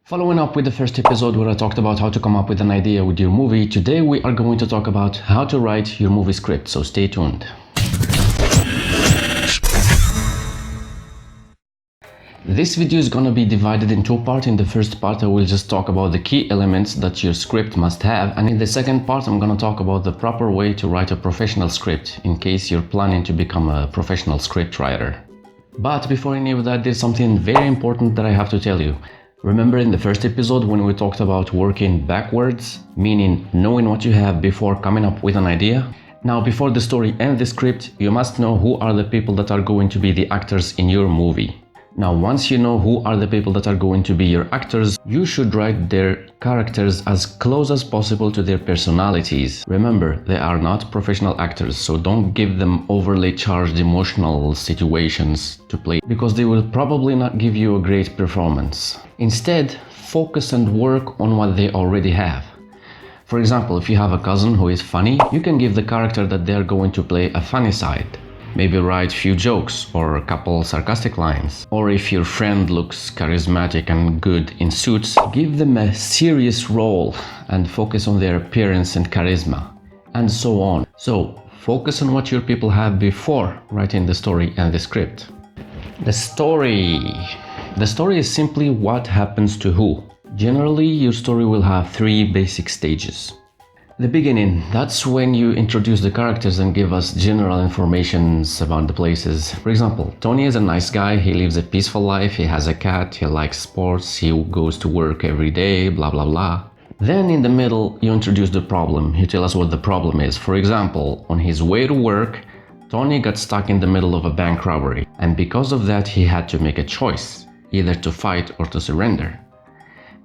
Following up with the first episode where I talked about how to come up with an idea with your movie, today we are going to talk about how to write your movie script, so stay tuned. This video is gonna be divided in two parts. In the first part I will just talk about the key elements that your script must have, and in the second part I'm gonna talk about the proper way to write a professional script in case you're planning to become a professional script writer. But before any of that, there's something very important that I have to tell you. Remember in the first episode when we talked about working backwards, meaning knowing what you have before coming up with an idea? Now, before the story and the script, you must know who are the people that are going to be the actors in your movie. Now, once you know who are the people that are going to be your actors, you should write their characters as close as possible to their personalities. Remember, they are not professional actors, so don't give them overly charged emotional situations to play, because they will probably not give you a great performance. Instead, focus and work on what they already have. For example, if you have a cousin who is funny, you can give the character that they are going to play a funny side. Maybe write few jokes or a couple sarcastic lines. Or if your friend looks charismatic and good in suits, give them a serious role and focus on their appearance and charisma, and so on. So focus on what your people have before writing the story and the script. The story is simply what happens to who. Generally, your story will have three basic stages. The beginning, that's when you introduce the characters and give us general information about the places. For example, Tony is a nice guy, he lives a peaceful life, he has a cat, he likes sports, he goes to work every day, blah blah blah. Then in the middle, you introduce the problem. You tell us what the problem is. For example, on his way to work, Tony got stuck in the middle of a bank robbery, and because of that he had to make a choice, either to fight or to surrender.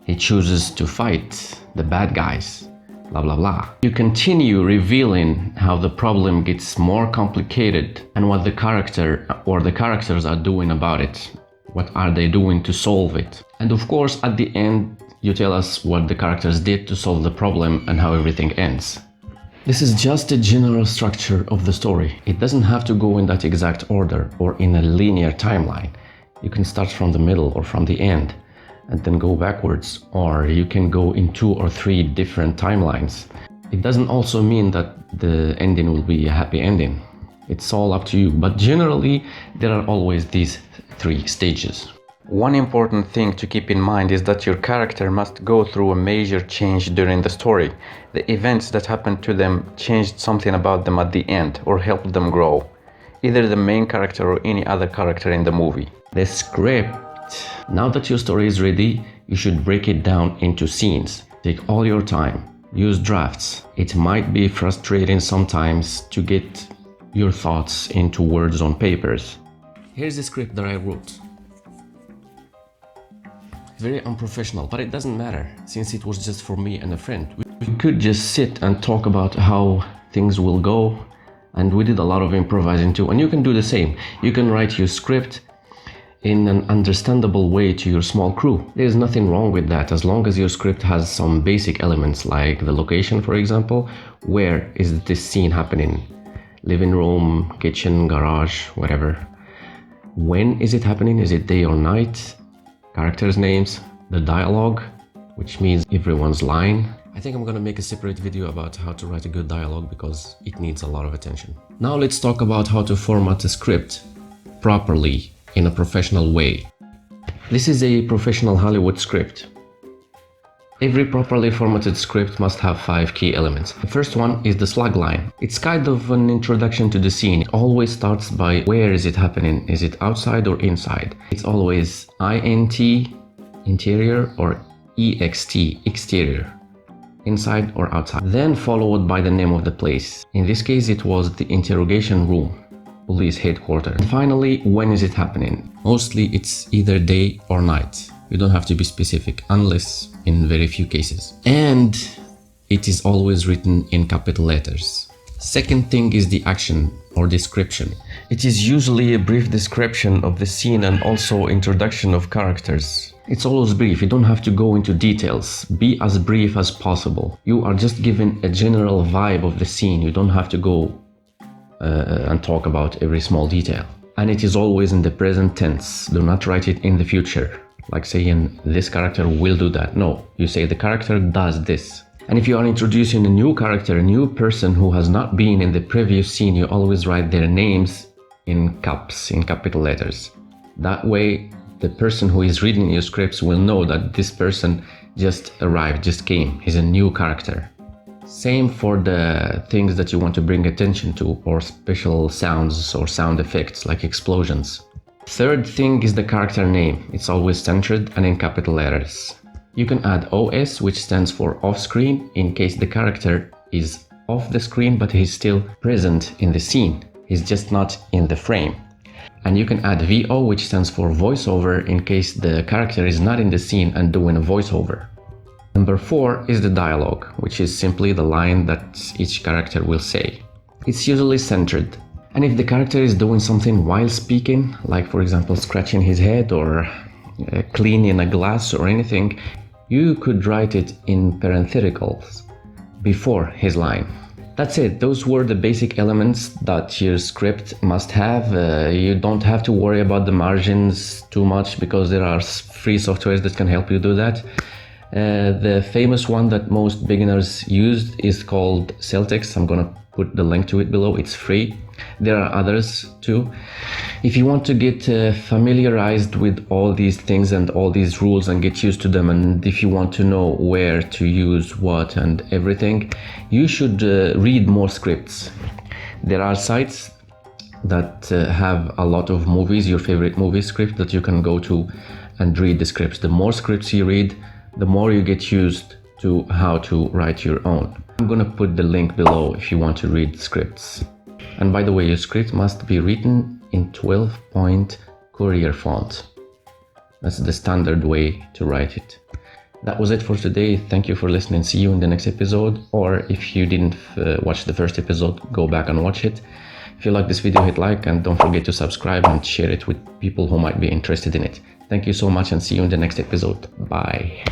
He chooses to fight the bad guys. Blah blah blah. You continue revealing how the problem gets more complicated and what the character or the characters are doing about it. What are they doing to solve it? And of course, at the end, you tell us what the characters did to solve the problem and how everything ends. This is just a general structure of the story. It doesn't have to go in that exact order or in a linear timeline. You can start from the middle or from the end and then go backwards, or you can go in 2 or 3 different timelines. It doesn't also mean that the ending will be a happy ending. It's all up to you, but generally there are always these 3 stages. One important thing to keep in mind is that your character must go through a major change during the story. The events that happened to them changed something about them at the end or helped them grow, either the main character or any other character in the movie. The script. Now that your story is ready, you should break it down into scenes. Take all your time. Use drafts. It might be frustrating sometimes to get your thoughts into words on papers. Here's the script that I wrote. Very unprofessional, but it doesn't matter, since it was just for me and a friend. We could just sit and talk about how things will go, and we did a lot of improvising too. And you can do the same. You can write your script in an understandable way to your small crew. There's nothing wrong with that, as long as your script has some basic elements like the location, for example. Where is this scene happening? Living room, kitchen, garage, whatever. When is it happening? Is it day or night? Characters' names, the dialogue, which means everyone's line. I think I'm gonna make a separate video about how to write a good dialogue because it needs a lot of attention. Now let's talk about how to format a script properly in a professional way. This is a professional Hollywood script. Every properly formatted script must have 5 key elements. The first one is the slug line. It's kind of an introduction to the scene. It always starts by where is it happening? Is it outside or inside? It's always INT, interior, or EXT, exterior, inside or outside. Then followed by the name of the place. In this case it was the interrogation room, police headquarters. And finally, when is it happening? Mostly it's either day or night. You don't have to be specific unless in very few cases. And it is always written in capital letters. Second thing is the action or description. It is usually a brief description of the scene and also introduction of characters. It's always brief, you don't have to go into details. Be as brief as possible. You are just given a general vibe of the scene. You don't have to go and talk about every small detail. And it is always in the present tense. Do not write it in the future. like saying this character will do that. No, you say the character does this. And if you are introducing a new character, a new person who has not been in the previous scene, you always write their names in caps, in capital letters. That way, the person who is reading your scripts will know that this person just arrived, just came. He's a new character. Same for the things that you want to bring attention to, or special sounds or sound effects like explosions. Third thing is the character name. It's always centered and in capital letters. You can add OS, which stands for off-screen, in case the character is off the screen but he's still present in the scene. He's just not in the frame. And you can add VO, which stands for voiceover, in case the character is not in the scene and doing a voiceover. Number 4 is the dialogue, which is simply the line that each character will say. It's usually centered. And if the character is doing something while speaking, like for example scratching his head or cleaning a glass or anything, you could write it in parentheticals before his line. That's it. Those were the basic elements that your script must have. You don't have to worry about the margins too much because there are free softwares that can help you do that. The famous one that most beginners used is called Celtx. I'm gonna put the link to it below. It's free. There are others too. If you want to get familiarized with all these things and all these rules and get used to them, and if you want to know where to use what and everything, you should read more scripts. There are sites that have a lot of movies, your favorite movie script, that you can go to and read the scripts. The more scripts you read, the more you get used to how to write your own. I'm gonna put the link below if you want to read scripts. And by the way, your script must be written in 12-point Courier font. That's the standard way to write it. That was it for today. Thank you for listening. See you in the next episode. Or if you didn't watch the first episode, go back and watch it. If you like this video, hit like and don't forget to subscribe and share it with people who might be interested in it. Thank you so much and see you in the next episode. Bye.